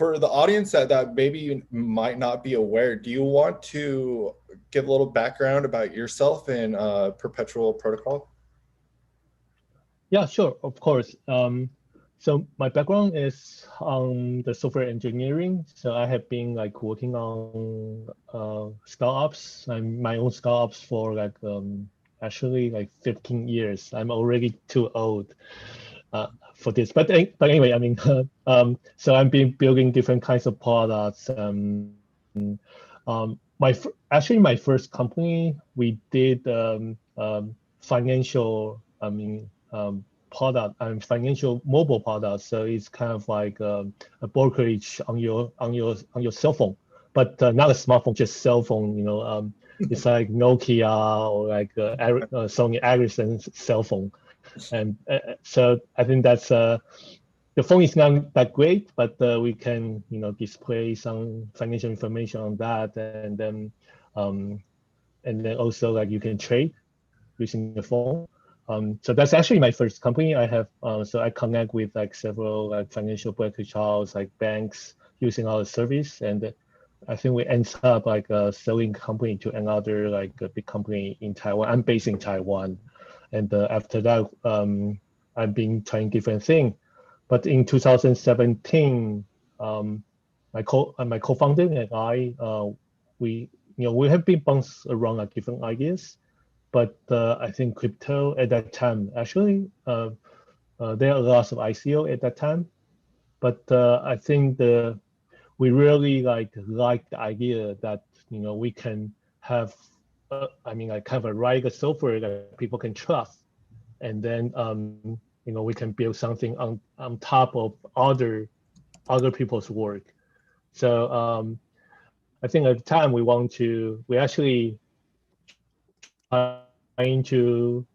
for the audience that maybe you might not be aware, do you want to give a little background about yourself and Perpetual Protocol? Yeah, sure, of course. So my background is on the software engineering. So I have been like working on startups and my own startups for like actually like 15 years. I'm already too old for this, but anyway, I mean, so I've been building different kinds of products. Actually my first company we did financial. Product and financial mobile products. So it's kind of like a brokerage on your cell phone, but not a smartphone, just cell phone. It's like Nokia or like Sony Ericsson cell phone, and so I think that's the phone is not that great, but we can display some financial information on that, and then also like you can trade using the phone. So that's actually my first company. I have so I connect with like several like financial brokerage house, like banks using our service, and I think we end up like selling company to another like a big company in Taiwan. I'm based in Taiwan, and after that, I've been trying different things. But in 2017, my co-founder and I, we have been bounced around like different ideas. But I think crypto at that time, actually, there are lots of ICO at that time. But I think we really like the idea that we can have, like kind of a write a software that people can trust, and then we can build something on top of other people's work. So I think at the time we actually trying to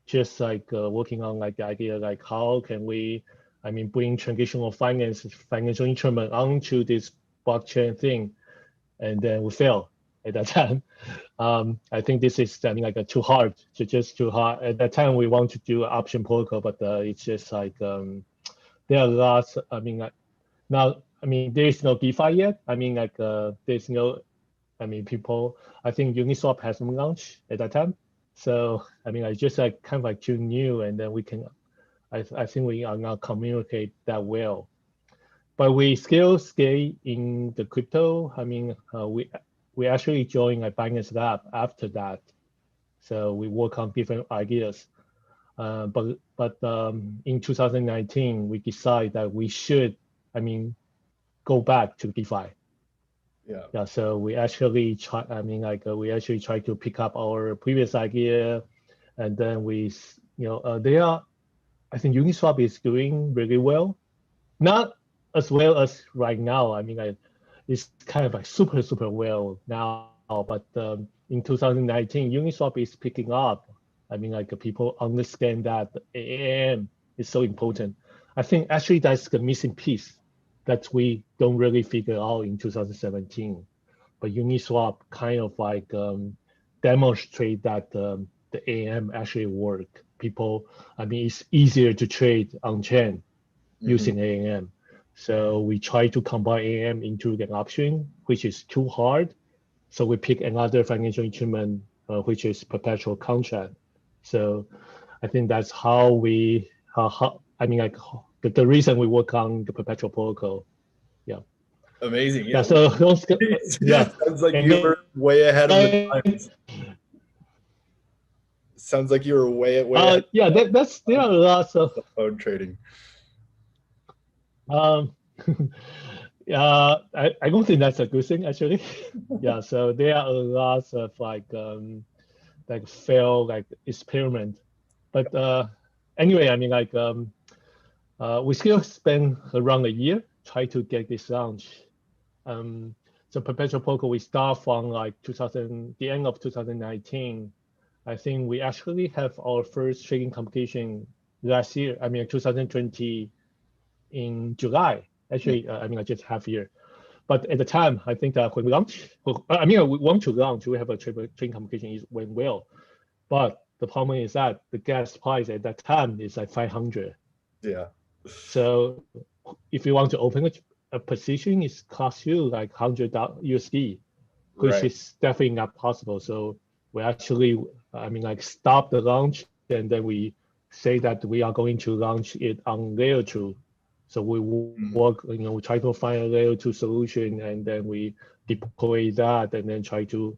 just like working on like the idea like how can we bring traditional financial instrument onto this blockchain thing, and then we fail at that time. I think this is too hard, too hard at that time. We want to do option protocol, but it's just like there are lots. Now there is no DeFi yet. There's no people. I think Uniswap hasn't launched at that time. So I just like kind of like too new, and then we can. I think we are not communicate that well, but we still stay in the crypto. We actually joined a Binance Lab after that, so we work on different ideas. But in 2019 we decided that we should go back to DeFi. Yeah, so we actually try. We actually try to pick up our previous idea, and then I think Uniswap is doing really well, not as well as right now. It's kind of like super well now, but in 2019, Uniswap is picking up. People understand that AAM is so important. I think actually that's the missing piece that we don't really figure out in 2017. But Uniswap kind of like demonstrate that the AM actually work. It's easier to trade on chain using AM. So we try to combine AM into an option, which is too hard. So we pick another financial instrument, which is perpetual contract. So I think that's how the reason we work on the perpetual protocol. Yeah. Amazing. Yeah. So yeah. Sounds like you were way ahead of the times. Sounds like you were way ahead. Yeah. There are lots of phone trading. Yeah, I don't think that's a good thing actually. Yeah. So there are lots of like failed like experiment, but anyway, we still spend around a year try to get this launch. So perpetual protocol we start from like the end of 2019. I think we actually have our first trading competition last year. 2020 in July. Actually, just half year. But at the time, I think that when we launch, we want to launch. We have a trading competition. It went well, but the problem is that the gas price at that time is like 500. Yeah. So if you want to open a position is cost you like $100 USD, which Right. is definitely not possible. So we actually, I mean, like stop the launch, and then we say that we are going to launch it on layer 2. So we work, you know, we try to find a layer 2 solution, and then we deploy that, and then try to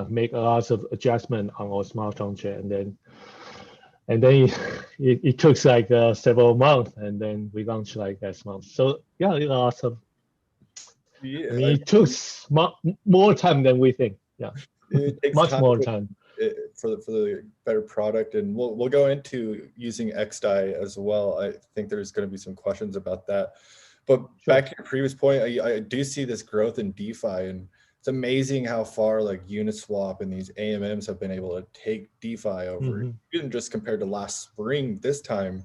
make a lot of adjustment on our smart contract, and then it took like several months, and then we launched like last month. So yeah, it lots of. Yeah, I mean, it took more time than we think. Yeah, it takes much time more time. for the better product, and we'll go into using XDAI as well. I think there's going to be some questions about that. But Sure. back to your previous point, I do see this growth in DeFi, and it's amazing how far like Uniswap and these AMMs have been able to take DeFi over, even just compared to last spring. This time,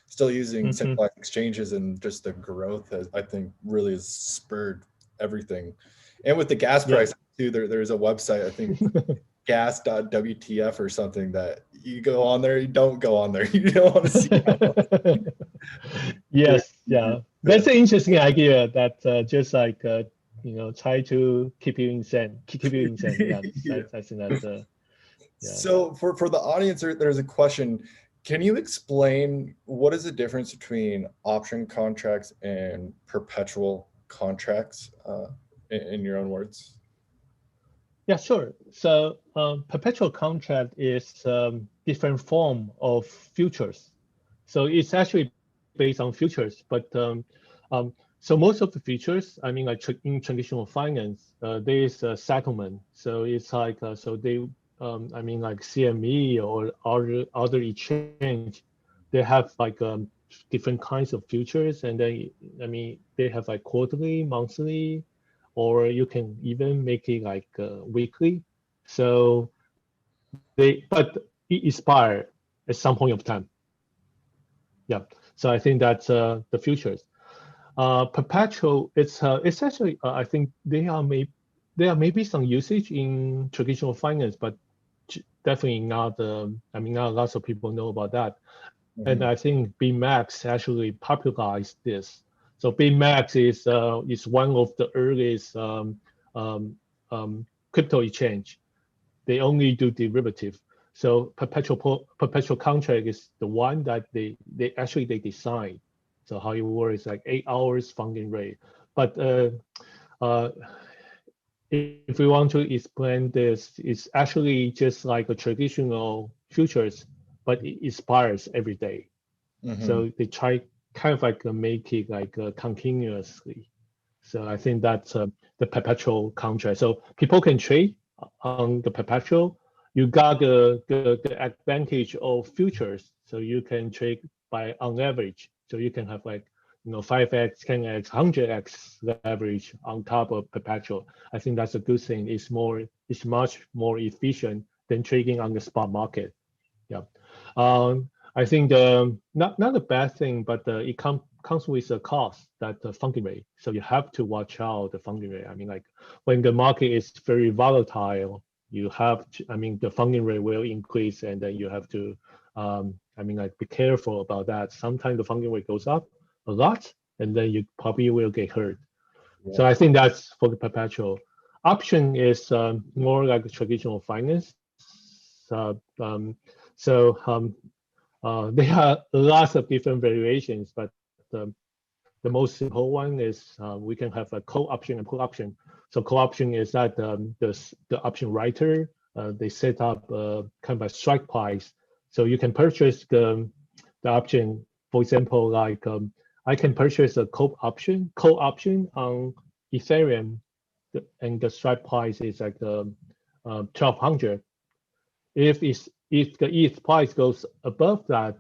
still using centralized exchanges, and just the growth has, I think, really has spurred everything. And with the gas price too, there's a website, I think gas.wtf or something, that you go on there, you don't go on there. You don't want to see. Yes, yeah. That's an interesting idea that just like, you know, try to keep you insane. Yeah, I think that, yeah. So for the audience, there's a question. Can you explain what is the difference between option contracts and perpetual contracts in your own words? Yeah, sure. So perpetual contract is different form of futures. So it's actually based on futures, but so most of the futures, I mean, like in traditional finance, there is a settlement. So it's like so they, I mean, like CME or other exchange, they have like different kinds of futures, and then I mean they have like quarterly, monthly, or you can even make it like weekly. So but it expire at some point of time. Yeah. So I think that's the futures. Perpetual, it's actually I think there are maybe some usage in traditional finance, but definitely not. I mean, not lots of people know about that. And I think BMax actually popularized this. So BMax is one of the earliest crypto exchange. They only do derivative. So perpetual contract is the one that they design. So how it works, like 8 hours funding rate. But if we want to explain this, it's actually just like a traditional futures, but it expires every day. So they try kind of like make it like continuously. So I think that's the perpetual contract. So people can trade on the perpetual. You got the advantage of futures. So you can trade by on average. So you can have like, you know, 5x, 10x, 100x leverage on top of perpetual. I think that's a good thing. It's much more efficient than trading on the spot market. Yeah. I think not a bad thing, but it comes with a cost, that the funding rate. So you have to watch out the funding rate. I mean, like when the market is very volatile, you have to, I mean, the funding rate will increase, and then you have to, I mean, like be careful about that. Sometimes the funding rate goes up a lot, and then you probably will get hurt. Yeah. So I think that's for the perpetual. Option is more like traditional finance. There are lots of different variations, but the most simple one is we can have a call option and put option. So call option is that the option writer, they set up kind of a strike price. So you can purchase the option. For example, like I can purchase a call option on Ethereum, and the strike price is like 1,200. If the ETH price goes above that,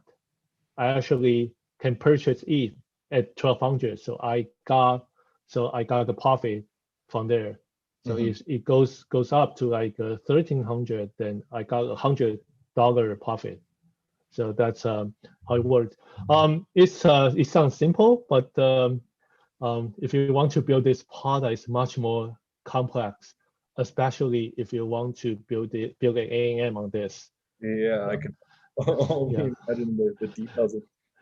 I actually can purchase ETH at 1,200. So I got the profit from there. So if it goes up to like 1,300, then I got $100 profit. So that's how it works. It sounds simple, but if you want to build this product, it's much more complex, especially if you want to build an AMM on this. Yeah, I can only imagine the details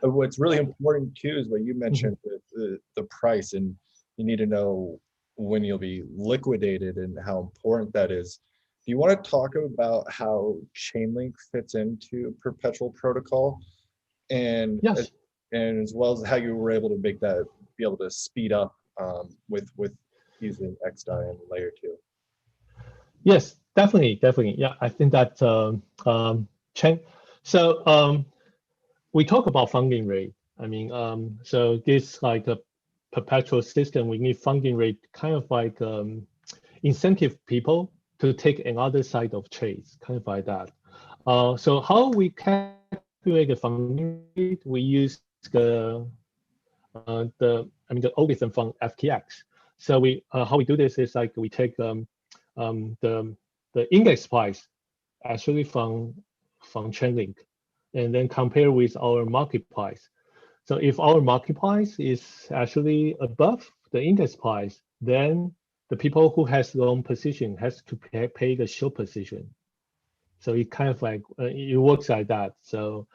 of what's really important too is what you mentioned, the price. And you need to know when you'll be liquidated and how important that is. Do you want to talk about how Chainlink fits into perpetual protocol, and Yes. and as well as how you were able to make that be able to speed up with using XDAI and layer 2? Yes, definitely. Yeah, I think that chain. So we talk about funding rate. I mean, so this like a perpetual system, we need funding rate kind of like incentive people to take another side of trades, kind of like that. So how we calculate the funding rate? We use the algorithm from FTX. So we how we do this is like we take the index price actually from Chainlink, and then compare with our market price. So if our market price is actually above the index price, then the people who has long position has to pay the short position. So it kind of like it works like that. So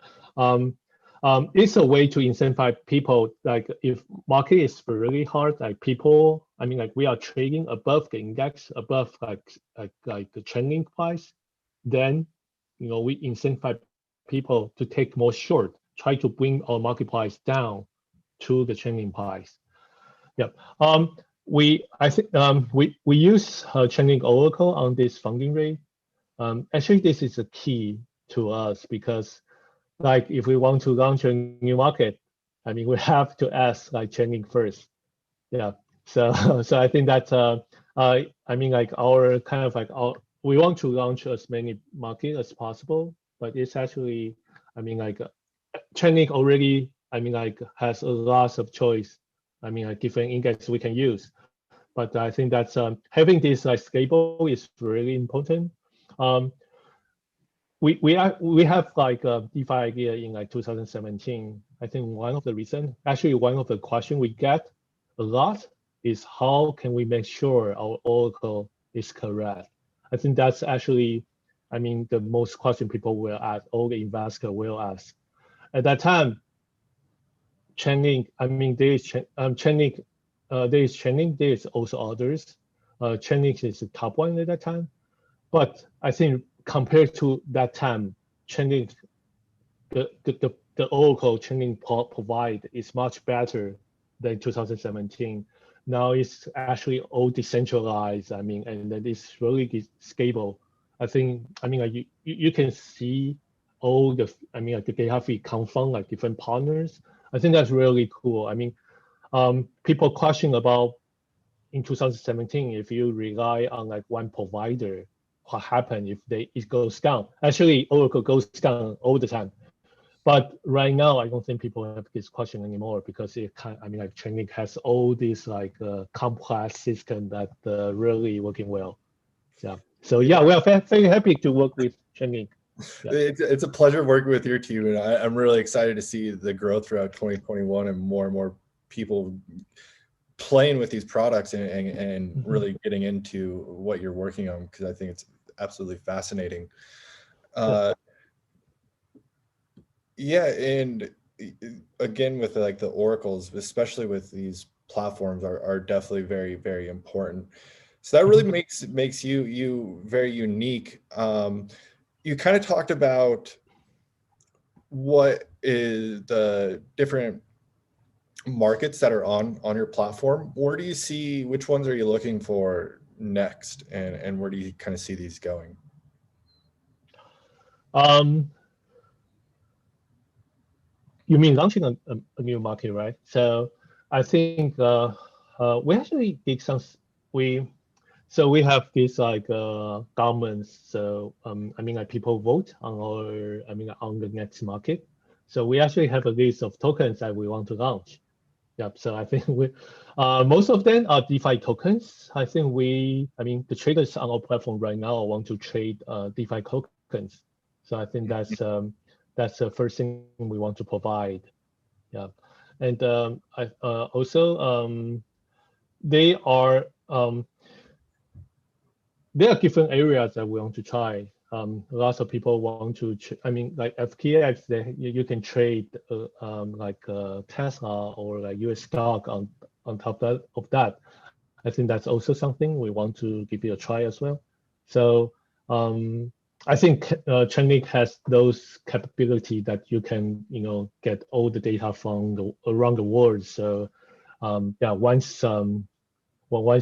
it's a way to incentivize people. Like if market is really hard, like people, I mean, like we are trading above the index, above like the trending price, then we incentivize people to take more short, try to bring our market price down to the trending price. Yep. I think we use Chainlink Oracle on this funding rate. Actually, this is a key to us because, like, if we want to launch a new market, I mean, we have to ask like Chainlink first. Yeah. So, so I think that I mean, like our kind of like we want to launch as many markets as possible, but it's actually, I mean, like Chainlink already, I mean, like has a lot of choice. I mean, like different index we can use. But I think that's having this like stable is really important. Um, we have like a DeFi idea in like 2017. I think one of the reason, actually one of the question we get a lot is how can we make sure our Oracle is correct? I think that's actually, I mean, the most question people will ask, all the investor will ask. At that time, Chainlink, I mean, there is Chainlink, there is also others. Chainlink is the top one at that time. But I think compared to that time, Chainlink, the Oracle Chainlink provide is much better than 2017. Now it's actually all decentralized. I mean, and that is really stable. I think, I mean, like you can see all the, I mean, like they have come from like different partners. I think that's really cool. I mean, people question about in 2017, if you rely on like one provider, what happens if it goes down? Actually, Oracle goes down all the time. But right now, I don't think people have this question anymore because it can, I mean, like Chainlink has all these like complex system that really working well. Yeah. So yeah, we are very happy to work with Chainlink. Yeah. It's a pleasure working with your team, and I'm really excited to see the growth throughout 2021 and more people playing with these products and really getting into what you're working on, because I think it's absolutely fascinating. Yeah, and again with like the oracles, especially with these platforms, are definitely very important. So that really makes you very unique. You kind of talked about what is the different markets that are on your platform. Where do you see, which ones are you looking for next, and where do you kind of see these going? You mean launching a new market, right? So I think we actually did some, so we have this like governments. So I mean, like people vote on our, I mean, on the next market. So we actually have a list of tokens that we want to launch. Yep. So I think we, most of them are DeFi tokens. I think I mean, the traders on our platform right now want to trade DeFi tokens. So I think that's the first thing we want to provide. Yeah. And also there are different areas that we want to try. Lots of people want to, I mean, like FTX, you can trade like Tesla or like US stock on on top of that, I think that's also something we want to give it a try as well. So I think Chainlink has those capability that you can, get all the data from around the world. So yeah, once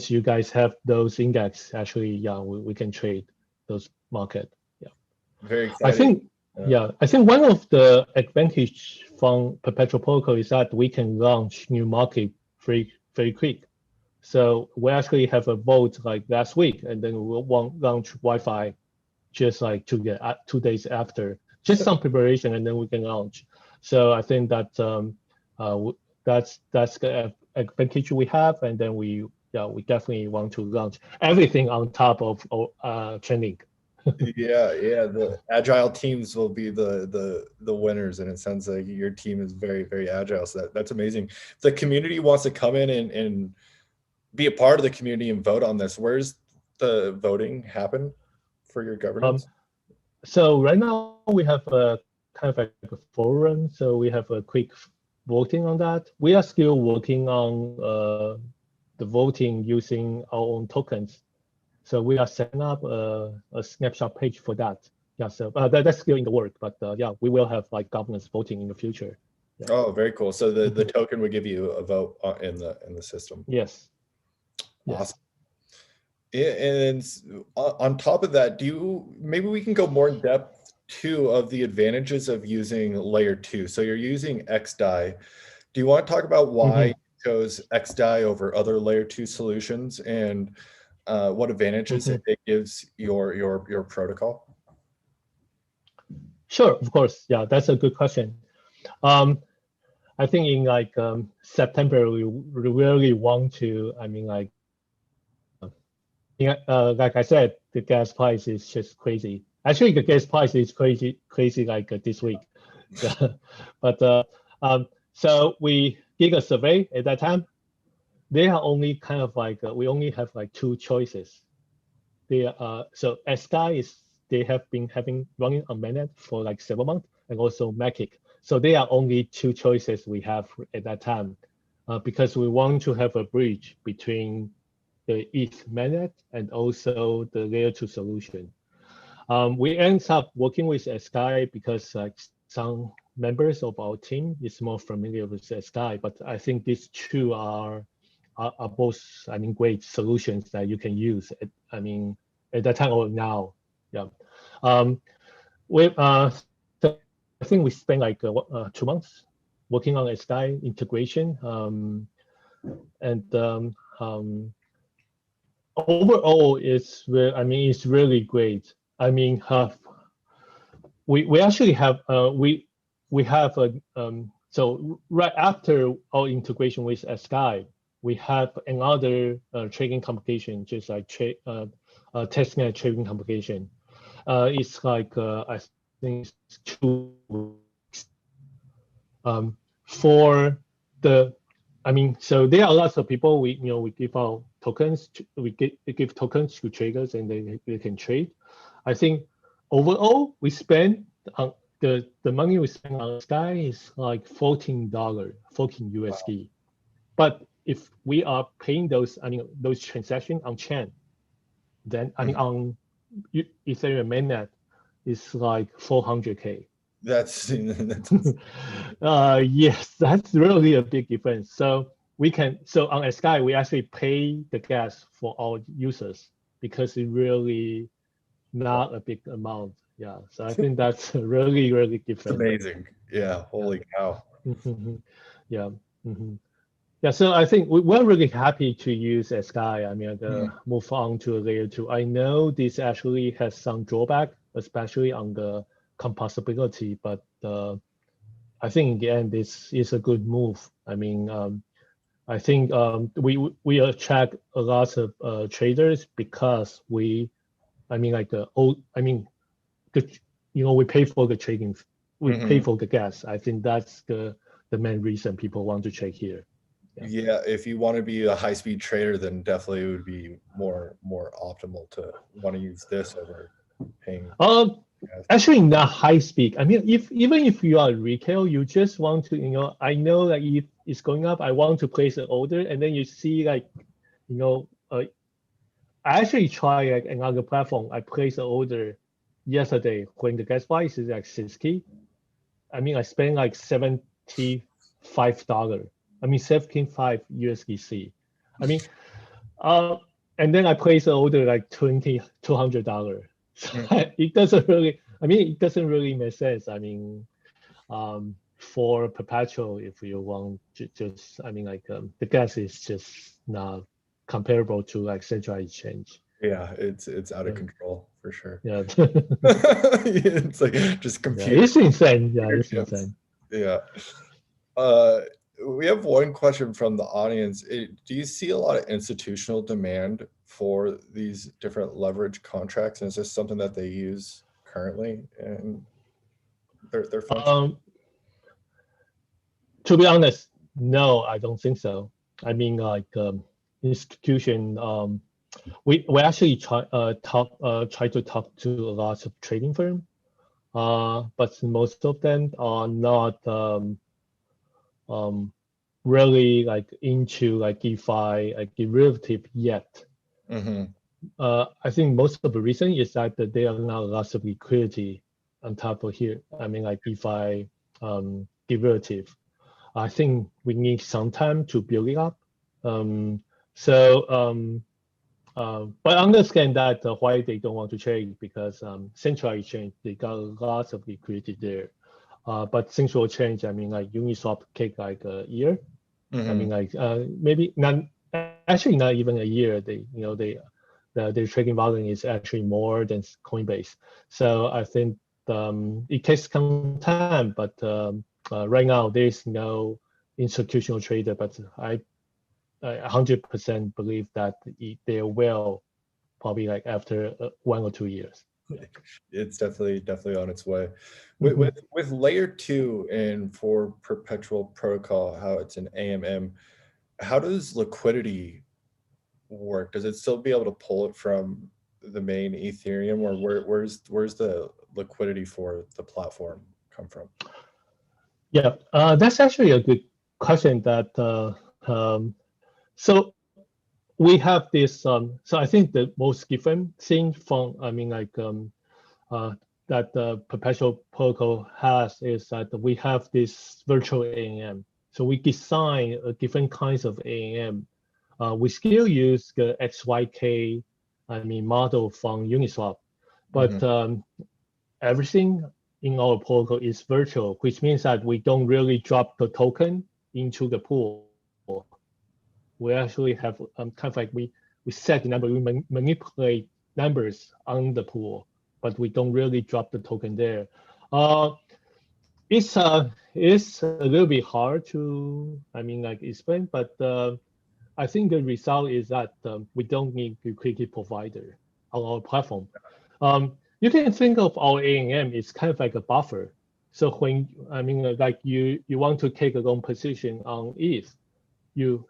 you guys have those index, actually, yeah, we can trade those market. Yeah, very exciting. I think one of the advantage from Perpetual Protocol is that we can launch new market very, very quick. So we actually have a vote like last week, and then we'll launch Wi-Fi just like 2 days after, just some preparation, and then we can launch. So I think that that's the advantage we have, and then we definitely want to launch everything on top of Chainlink. Yeah, the agile teams will be the winners, and it sounds like your team is very, very agile. So that's amazing. If the community wants to come in and be a part of the community and vote on this, where's the voting happen for your governance? So right now we have a kind of like a forum. So we have a quick voting on that. We are still working on the voting using our own tokens. So we are setting up a snapshot page for that. Yeah, so that's still in the work, but yeah, we will have like governance voting in the future. Yeah. Oh, very cool. So the token would give you a vote in the system. Yes. Awesome. Yes. And on top of that, maybe we can go more in depth too of the advantages of using layer 2. So you're using XDAI. Do you want to talk about why you chose XDAI over other layer 2 solutions, and what advantages it gives your protocol? Sure, of course. Yeah, that's a good question. I think in like September, we really want to, like I said, the gas price is just crazy. Actually, the gas price is crazy like this week. But so we did a survey at that time. They are only kind of like, we only have like 2 choices. So XDAI they have been running on mainnet for like several months, and also Matic. So they are only 2 choices we have at that time, because we want to have a bridge between the ETH mainnet and also the layer 2 solution. We end up working with XDAI because like some members of our team is more familiar with XDAI, but I think these 2 are both, great solutions that you can use at that time or now. Yeah. So I think we spent like 2 months working on XDAI integration, and overall it's really great. We actually have we have so right after our integration with XDAI, we have another trading complication, just like testnet trading complication. It's like I think it's 2 weeks. For the, so there are lots of people. We give out tokens. We give tokens to traders, and they can trade. I think overall we spend on the money we spend on XDAI is like $14 USD. Wow. But if we are paying those transactions on chain, then on Ethereum mainnet is like 400K. That's yes, that's really a big difference. So on XDAI we actually pay the gas for our users because it's really not a big amount. Yeah, so I think that's really, really different. Amazing. Yeah, holy cow. Yeah. Yeah, so I think we're really happy to use XDAI. Move on to layer 2. I know this actually has some drawback, especially on the composability, but I think in the end this is a good move. I think we attract a lot of traders because we pay for the trading, we pay for the gas. I think that's the main reason people want to trade here. Yeah, if you want to be a high-speed trader, then definitely it would be more optimal to want to use this over paying. Actually, not high speed. Even if you are retail, you just want to, I know that is going up. I want to place an order, and then you see like, I actually try like another platform. I placed an order yesterday when the gas price is like 60. I mean, I spent like $75. I mean, 75 USDC. I mean, and then I placed an order like $200. So it doesn't really. I mean, it doesn't really make sense. I mean, for perpetual, if you want just, I mean, like the gas is just not comparable to like central exchange. Yeah, it's out of control for sure. Yeah. It's like just computer. Yeah, it's insane. Yeah, it's insane. Yeah. We have one question from the audience. Do you see a lot of institutional demand for these different leverage contracts? And is this something that they use currently in their function? To be honest, no, I don't think so. I mean, like institution, we actually try to talk to a lot of trading firm, but most of them are not really like into like DeFi, like derivative yet. I think most of the reason is that there are not lots of liquidity on top of here. I mean, like DeFi derivative. I think we need some time to build it up. But understand that why they don't want to trade, because central exchange, they got lots of liquidity there. But central exchange, I mean, like Uniswap take like a year. I mean, like maybe not even a year. Their trading volume is actually more than Coinbase. So I think it takes some time, but right now there is no institutional trader, but I 100% believe that they will probably like after 1 or 2 years. It's definitely on its way. With layer 2 and for perpetual protocol, how it's an AMM, how does liquidity work? Does it still be able to pull it from the main Ethereum, or where's the liquidity for the platform come from? Yeah, that's actually a good question. That so we have this. So I think the most different thing from, I mean, like that the perpetual protocol has is that we have this virtual AMM. So we design different kinds of AMM. We still use the XYK, I mean, model from Uniswap, but everything in our protocol is virtual, which means that we don't really drop the token into the pool. We actually have kind of like we set the number, we manipulate numbers on the pool, but we don't really drop the token there. It's a little bit hard to, I mean, like explain, but I think the result is that we don't need liquidity provider on our platform. You can think of our AMM is kind of like a buffer. So when, I mean, like you want to take a long position on ETH, you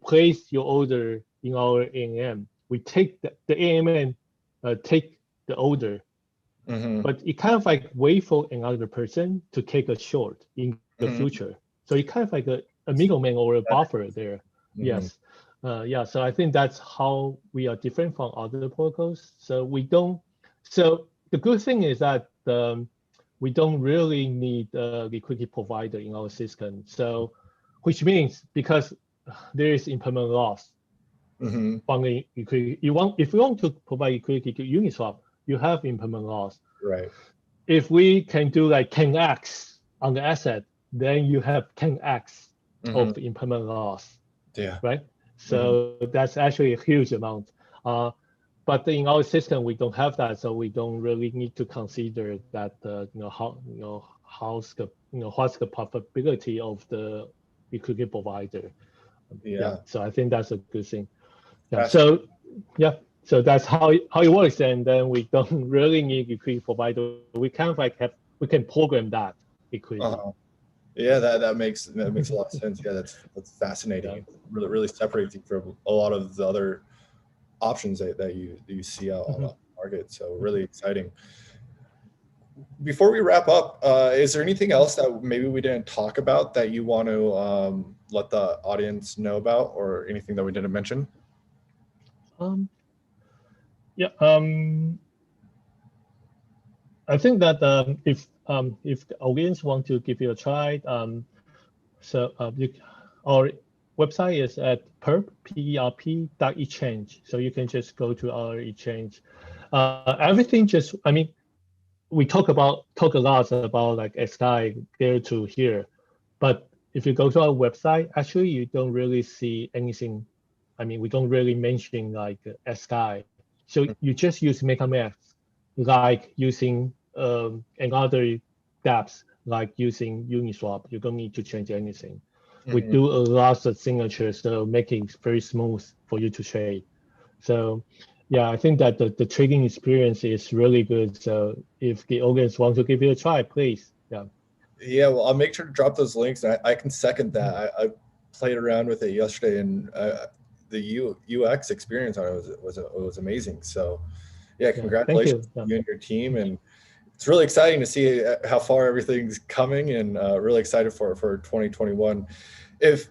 place your order in our AMM. We take the AMM, take the order, but it kind of like wait for another person to take a short in the future. So it kind of like a middleman or a buffer there. Yes. Yeah, so I think that's how we are different from other protocols. So we don't. So the good thing is that we don't really need a liquidity provider in our system. So, which means because there is impermanent loss from the liquidity. If you want to provide liquidity to Uniswap, you have impermanent loss. Right. If we can do like 10x on the asset, then you have 10x of impermanent loss. Yeah. Right. So that's actually a huge amount. But in our system, we don't have that, so we don't really need to consider that. What's the profitability of the liquidity provider? Yeah. So I think that's a good thing. Yeah. So yeah. So that's how it works, and then we don't really need liquidity provider. We kind of like we can program that liquidity. Yeah, that makes a lot of sense. Yeah, that's fascinating. Yeah. Really separates you from a lot of the other options that you see out on the market. So really exciting. before we wrap up, is there anything else that maybe we didn't talk about that you want to let the audience know about, or anything that we didn't mention? Yeah, I think that if the audience want to give you a try, our website is at perp.exchange. So you can just go to our exchange. Everything just, I mean, we talk a lot about like SKY there to here, but if you go to our website, actually you don't really see anything. I mean, we don't really mention like SKY. So you just use MetaMask, like using another dApps, like using Uniswap. You don't need to change anything. We do a lot of signatures, so making it very smooth for you to trade. So yeah, I think that the trading experience is really good. So if the audience want to give it a try, please. Yeah. Yeah, well, I'll make sure to drop those links. I can second that. I played around with it yesterday, and the UX experience on it was amazing. So yeah, congratulations to you and your team, and it's really exciting to see how far everything's coming, and really excited for 2021. If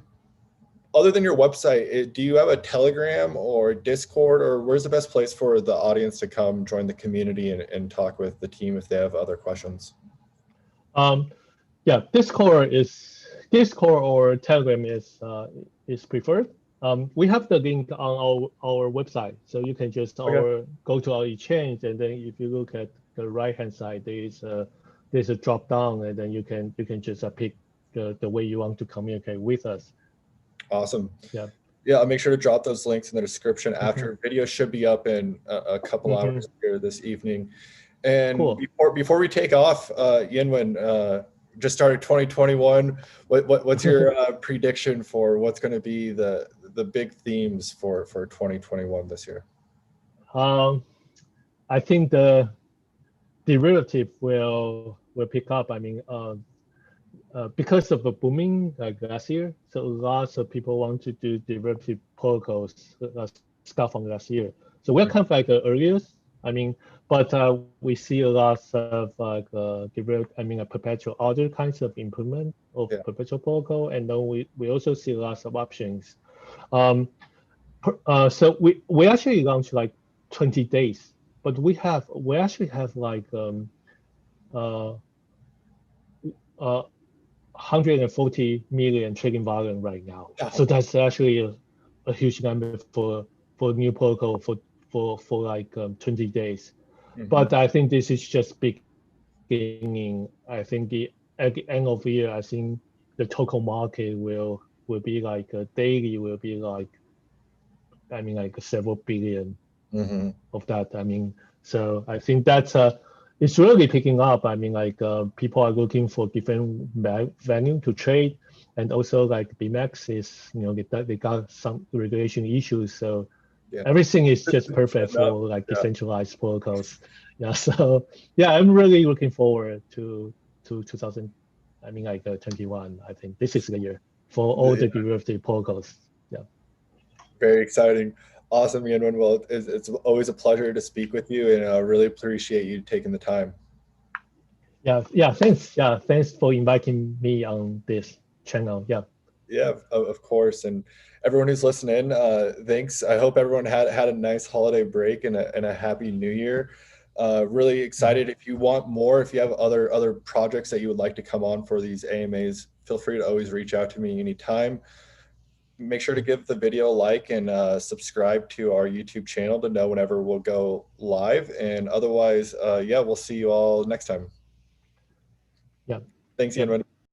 other than your website, do you have a Telegram or Discord, or where's the best place for the audience to come join the community and talk with the team if they have other questions? Yeah, Discord or Telegram is preferred. We have the link on our website, so you can just go to our exchange, and then if you look at the right hand side, there's a drop down, and then you can just pick the way you want to communicate with us. Awesome. Yeah. Yeah, I'll make sure to drop those links in the description after. Video should be up in a couple hours here this evening. And cool. before we take off, Yinwen, just started 2021. What's your prediction for what's going to be the big themes for 2021 this year? I think the derivative will pick up. I mean, because of the booming like last year, so lots of people want to do derivative protocols stuff from last year. So we're kind of like the earliest. I mean, but we see a lot of like perpetual other kinds of improvement of perpetual protocol, and then we also see lots of options. So we actually launched like 20 days, but we actually have like 140 million trading volume right now. So that's actually a huge number for new protocol for like 20 days. But I think this is just beginning. I think at the end of the year, I think the total market will be like daily will be like, I mean, like several billion of that. I mean, so I think that's it's really picking up. I mean, like people are looking for different venue to trade, and also like BMEX is, they got some regulation issues, so everything is just perfect for like decentralized protocols. Yeah, so yeah, I'm really looking forward to 2021. I think this is the year for all the derivative protocols. Yeah, very exciting. Awesome, Yinwen. Well, it's always a pleasure to speak with you, and I really appreciate you taking the time. Yeah, thanks. Yeah, thanks for inviting me on this channel. Yeah, of course. And everyone who's listening, thanks. I hope everyone had a nice holiday break and a happy new year. Really excited. If you want more, if you have other projects that you would like to come on for these AMAs, feel free to always reach out to me anytime. Make sure to give the video a like and subscribe to our YouTube channel to know whenever we'll go live. And otherwise, yeah, we'll see you all next time. Yeah. Thanks, Yinwen.